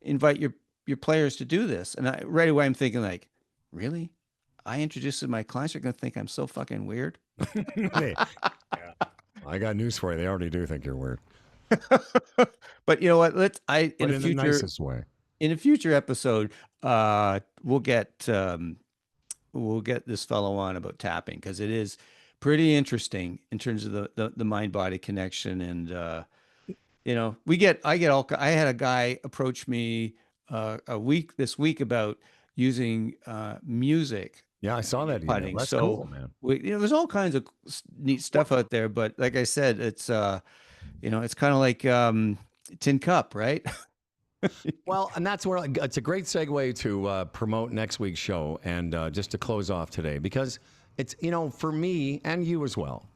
invite your players to do this. And right away I'm thinking like, really? I introduced to my clients are going to think I'm so fucking weird. Hey, I got news for you. They already do think you're weird. But you know what? In the nicest way. In a future episode, we'll get this fellow on about tapping, because it is pretty interesting in terms of the mind body connection. And I had a guy approach me this week about using music. Yeah, I saw that. Putting. That's so cool, man. There's all kinds of neat stuff out there, but like I said, it's it's kind of like tin cup, right? Well, and that's where it's a great segue to promote next week's show, and just to close off today, because it's for me and you as well,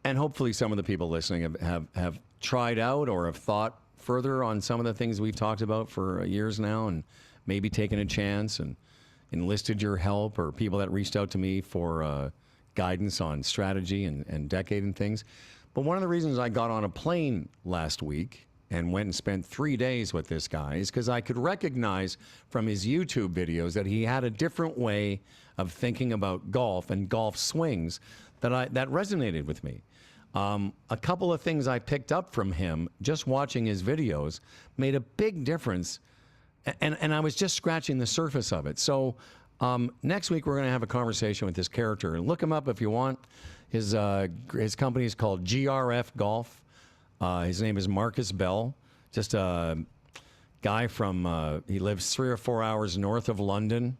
and hopefully some of the people listening have tried out or have thought further on some of the things we've talked about for years now, and maybe taken a chance and enlisted your help, or people that reached out to me for guidance on strategy and decade and things. But one of the reasons I got on a plane last week and went and spent 3 days with this guy is because I could recognize from his YouTube videos that he had a different way of thinking about golf and golf swings that resonated with me. A couple of things I picked up from him just watching his videos made a big difference, and I was just scratching the surface of it. So next week we're going to have a conversation with this character, and look him up if you want. His company is called GRF Golf. His name is Marcus Bell. Just a guy from he lives 3 or 4 hours north of London.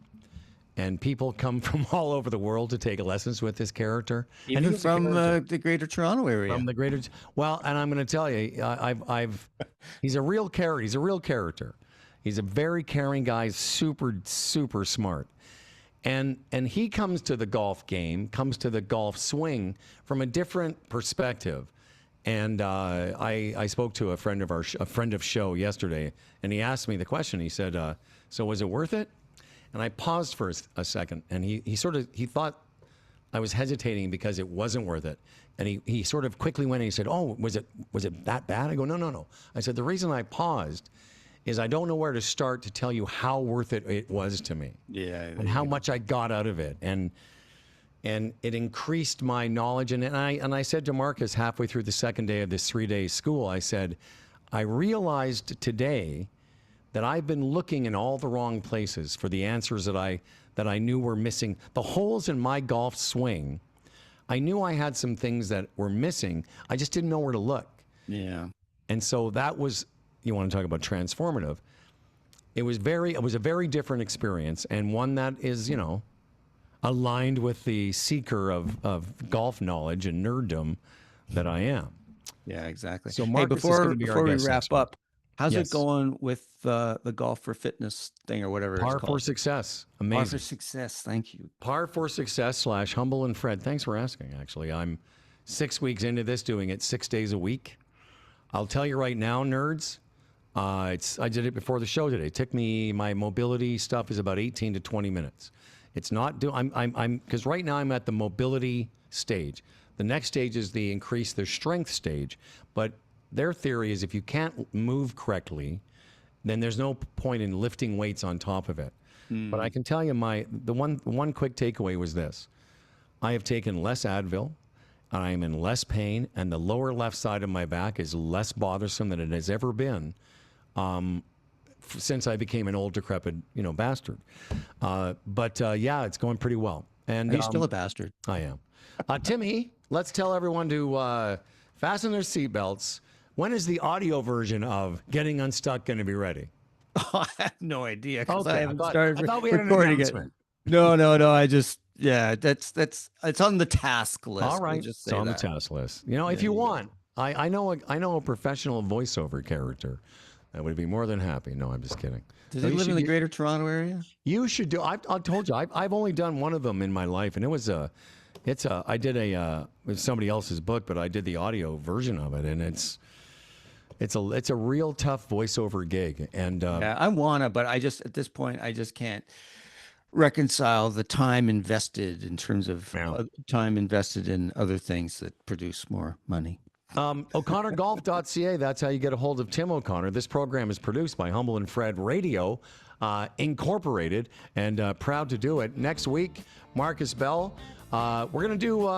And people come from all over the world to take lessons with this character. Even and from the Greater Toronto area. From the Greater, well, and I'm going to tell you, he's a real character. He's a real character. He's a very caring guy, super smart, and he comes to the golf game, comes to the golf swing from a different perspective. And I spoke to a friend of show yesterday, and he asked me the question. He said, "So was it worth it?" And I paused for a second, and he thought I was hesitating because it wasn't worth it. And he sort of quickly went and he said, "Oh, was it that bad?" I go, "No. I said, "The reason I paused is I don't know where to start to tell you how worth it was to me." Yeah. And how much I got out of it. And it increased my knowledge. And I said to Marcus halfway through the second day of this 3-day school, I said, "I realized today that I've been looking in all the wrong places for the answers that I knew were missing. The holes in my golf swing, I knew I had some things that were missing. I just didn't know where to look." Yeah. And so that was, you want to talk about transformative. It was a very different experience, and one that is, aligned with the seeker of golf knowledge and nerddom that I am. Yeah, exactly. So hey, Marcus is gonna be our before we guest wrap next week. up, how's Yes. it going with the Golf for Fitness thing or whatever Par it's for called? success. Par Amazing. for Success. Thank you. Par for Success / Humble and Fred. Thanks for asking, actually. I'm 6 weeks into this, doing it 6 days a week. I'll tell you right now, nerds, I did it before the show today. It took me, my mobility stuff is about 18 to 20 minutes. It's not, because right now I'm at the mobility stage. The next stage is the increase the strength stage. But their theory is if you can't move correctly, then there's no point in lifting weights on top of it. But I can tell you the one quick takeaway was this. I have taken less Advil, and I am in less pain, and the lower left side of my back is less bothersome than it has ever been since I became an old, decrepit, bastard. But yeah, it's going pretty well. And Are you still a bastard? I am. Timmy, let's tell everyone to fasten their seatbelts. When is the audio version of Getting Unstuck going to be ready? I have no idea because Okay, I haven't I started thought we had an recording it. announcement. No. I just it's on the task list. All right, We'll just it's say on that. the task list. If you want, I know a professional voiceover character that would be more than happy. No, I'm just kidding. Does No, he you live in should- the Greater Toronto area? You should do. I told you. I've only done one of them in my life, and I did it's somebody else's book, but I did the audio version of it, and it's a real tough voiceover gig. And Yeah, I wanna, but at this point I just can't reconcile the time invested in terms of Yeah. time invested in other things that produce more money. O'ConnorGolf.ca. That's how you get a hold of Tim O'Connor. This program is produced by Humble and Fred Radio Incorporated, and proud to do it. Next week, Marcus Bell. We're gonna do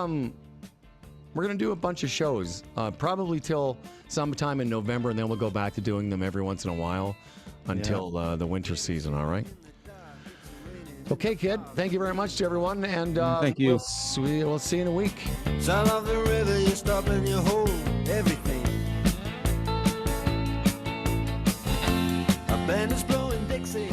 a bunch of shows, probably till sometime in November, and then we'll go back to doing them every once in a while until the winter season. All right. Okay, kid. Thank you very much to everyone, and Thank you. We'll see you in a week. Sound of the river, you stop and you hold everything. A band is blowing Dixie.